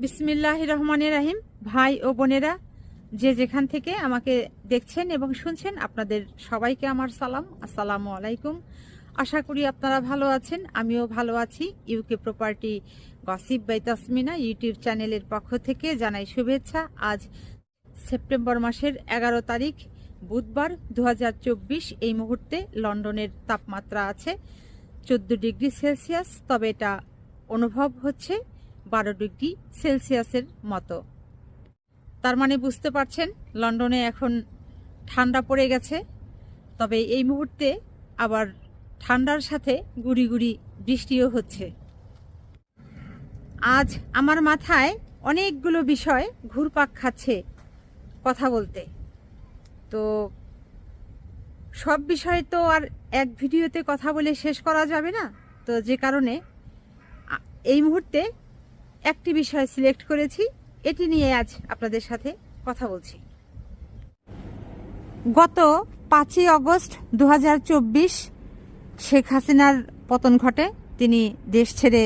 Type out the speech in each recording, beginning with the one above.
বিসমিল্লাহির রহমানির রহিম। ভাই ও বোনেরা, যে যেখান থেকে আমাকে দেখছেন এবং শুনছেন, আপনাদের সবাইকে আমার সালাম, আসসালামু আলাইকুম। আশা করি আপনারা ভালো আছেন, আমিও ভালো আছি। UK property gossip by Tasmina YouTube চ্যানেলের পক্ষ থেকে জানাই শুভেচ্ছা। আজ সেপ্টেম্বর মাসের 11 তারিখ বুধবার 2024। এই মুহূর্তে লন্ডনের তাপমাত্রা আছে 14 ডিগ্রি সেলসিয়াস, তবে এটা অনুভব হচ্ছে 12 ডিগ্রি সেলসিয়াসের মতো। তার মানে বুঝতে পারছেন লন্ডনে এখন ঠান্ডা পড়ে গেছে। তবে এই মুহূর্তে আবার ঠান্ডার সাথে গুড়ি গুড়ি বৃষ্টিও হচ্ছে। আজ আমার মাথায় অনেকগুলো বিষয় ঘুরপাক খাচ্ছে কথা বলতে, তো সব বিষয় তো আর এক ভিডিওতে কথা বলে শেষ করা যাবে না। তো যে কারণে এই মুহূর্তে একটি বিষয় সিলেক্ট করেছি, এটি নিয়ে আজ আপনাদের সাথে কথা বলছি। গত 5ই আগস্ট 2024 শেখ হাসিনার পতন ঘটে। তিনি দেশ ছেড়ে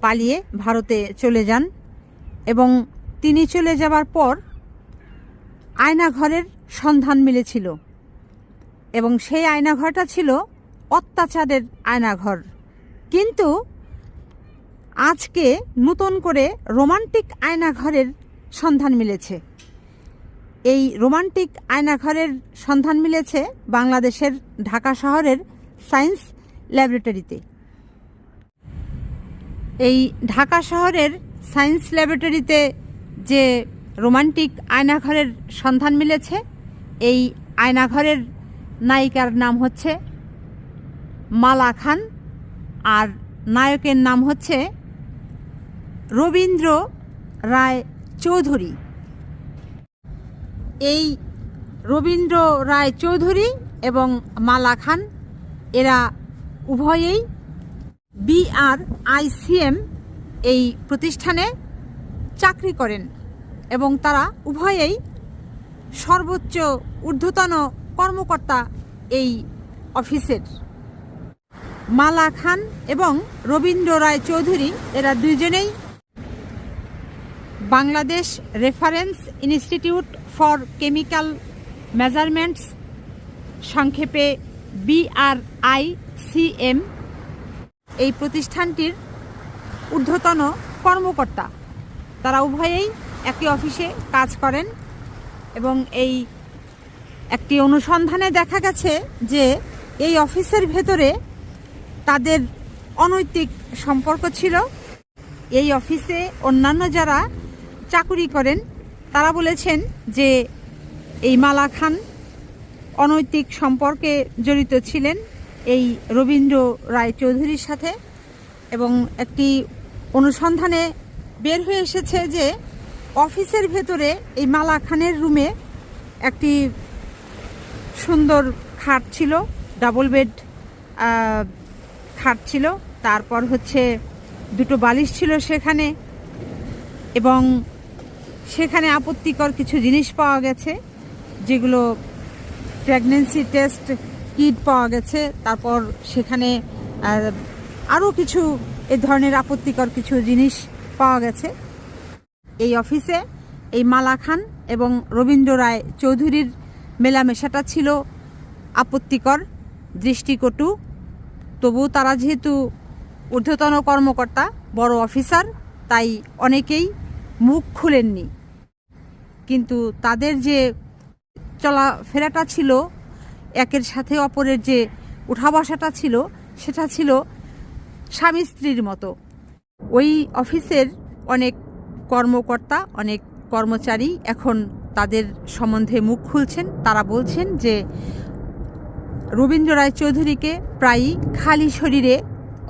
পালিয়ে ভারতে চলে যান এবং তিনি চলে যাবার পর আয়নাঘরের সন্ধান মিলেছিল এবং সেই আয়নাঘরটা ছিল অত্যাচারের আয়নাঘর। কিন্তু আজকে নতুন করে রোমান্টিক আয়নাঘরের সন্ধান মিলেছে। এই রোমান্টিক আয়নাঘরের সন্ধান মিলেছে বাংলাদেশের ঢাকা শহরের সায়েন্স ল্যাবরেটরিতে। এই ঢাকা শহরের সায়েন্স ল্যাবরেটরিতে যে রোমান্টিক আয়নাঘরের সন্ধান মিলেছে, এই আয়নাঘরের নায়িকার নাম হচ্ছে মালা খান আর নায়কের নাম হচ্ছে রবীন্দ্র রায় চৌধুরী। এই রবীন্দ্র রায় চৌধুরী এবং মালা খান এরা উভয়েই BRICM এই প্রতিষ্ঠানে চাকরি করেন এবং তারা উভয়েই সর্বোচ্চ ঊর্ধ্বতন কর্মকর্তা এই অফিসের। মালা খান এবং রবীন্দ্র রায় চৌধুরী এরা দুইজনেই Bangladesh reference institute for chemical measurements, সংক্ষেপে BRICM, এই প্রতিষ্ঠানটির ঊর্ধ্বতন কর্মকর্তা। তারা উভয়েই একই অফিসে কাজ করেন এবং এই একটি অনুসন্ধানে দেখা গেছে যে এই অফিসের ভেতরে তাদের অনৈতিক সম্পর্ক ছিল। এই অফিসে অন্যান্য যারা চাকুরি করেন তারা বলেছেন যে এই মালা খান অনৈতিক সম্পর্কে জড়িত ছিলেন এই রবীন্দ্র রায় চৌধুরীর সাথে। এবং একটি অনুসন্ধানে বের হয়ে এসেছে যে অফিসের ভেতরে এই মালা খানের রুমে একটি সুন্দর খাট ছিল, ডাবল বেড খাট ছিল, তারপর হচ্ছে দুটো বালিশ ছিল সেখানে, এবং সেখানে আপত্তিকর কিছু জিনিস পাওয়া গেছে যেগুলো প্রেগন্যান্সি টেস্ট কিট পাওয়া গেছে। তারপর সেখানে আরও কিছু এ ধরনের আপত্তিকর কিছু জিনিস পাওয়া গেছে। এই অফিসে এই মালা খান এবং রবীন্দ্র রায় চৌধুরীর মেলামেশাটা ছিল আপত্তিকর, দৃষ্টিকটু। তবু তারা যেহেতু ঊর্ধ্বতন কর্মকর্তা, বড় অফিসার, তাই অনেকেই মুখ খুলেননি। কিন্তু তাদের যে চলাফেরাটা ছিল, একের সাথে অপরের যে উঠা বসাটা ছিল, সেটা ছিল স্বামী স্ত্রীর মতো। ওই অফিসের অনেক কর্মকর্তা, অনেক কর্মচারী এখন তাদের সম্বন্ধে মুখ খুলছেন। তারা বলছেন যে রবীন্দ্র রায় চৌধুরীকে প্রায়ই খালি শরীরে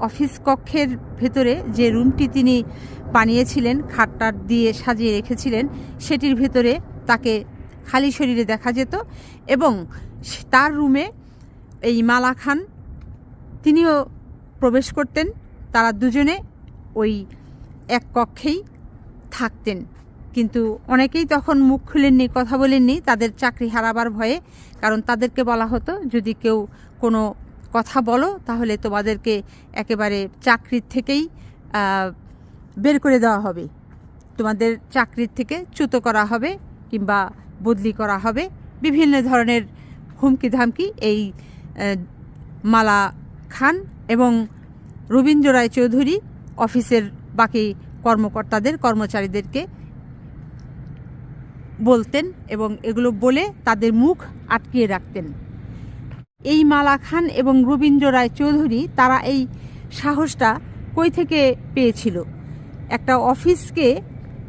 অফিস কক্ষের ভেতরে যে রুমটি তিনি বানিয়েছিলেন, খাটটার দিয়ে সাজিয়ে রেখেছিলেন, সেটির ভেতরে তাকে খালি শরীরে দেখা যেত এবং তার রুমে এই মালা খান তিনিও প্রবেশ করতেন। তারা দুজনে ওই এক কক্ষেই থাকতেন। কিন্তু অনেকেই তখন মুখ খুলেননি, কথা বলেননি তাদের চাকরি হারাবার ভয়ে। কারণ তাদেরকে বলা হতো, যদি কেউ কোনো কথা বলো তাহলে তোমাদেরকে একেবারে চাকরির থেকেই বের করে দেওয়া হবে। তোমাদের চাকরির থেকে চ্যুত করা হবে কিংবা বদলি করা হবে, বিভিন্ন ধরনের হুমকি ধামকি এই মালা খান এবং রবীন্দ্র রায় চৌধুরী অফিসের বাকি কর্মকর্তাদের কর্মচারীদেরকে বলতেন এবং এগুলো বলে তাদের মুখ আটকিয়ে রাখতেন। এই মালা খান এবং রবীন্দ্র রায় চৌধুরী তারা এই সাহসটা কই থেকে পেয়েছিল?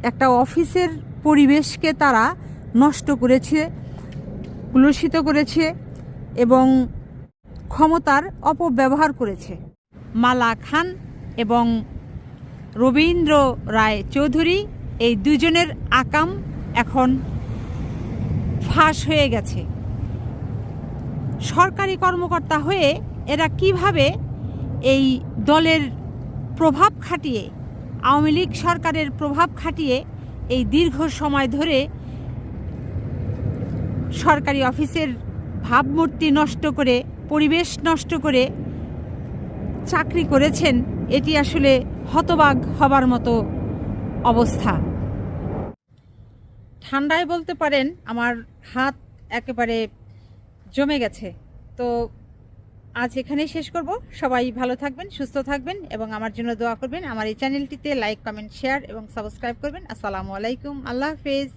একটা অফিসের পরিবেশকে তারা নষ্ট করেছে, কলুষিত করেছে এবং ক্ষমতার অপব্যবহার করেছে। মালা খান এবং রবীন্দ্র রায় চৌধুরী এই দুজনের আকাম এখন ফাঁস হয়ে গেছে। সরকারি কর্মকর্তা হয়ে এরা কিভাবে এই দলের প্রভাব খাটিয়ে, আওয়ামী লীগ সরকারের প্রভাব খাটিয়ে এই দীর্ঘ সময় ধরে সরকারি অফিসের ভাবমূর্তি নষ্ট করে, পরিবেশ নষ্ট করে চাকরি করেছেন, এটি আসলে হতবাক হবার মতো অবস্থা। ঠান্ডায় বলতে পারেন আমার হাত একেবারে জমে গেছে। তো আজ এখানেই শেষ করব। সবাই ভালো থাকবেন, সুস্থ থাকবেন এবং আমার জন্য দোয়া করবেন। আমার এই চ্যানেলটিতে লাইক, কমেন্ট, শেয়ার এবং সাবস্ক্রাইব করবেন। আসসালামু আলাইকুম, আল্লাহ হাফেজ।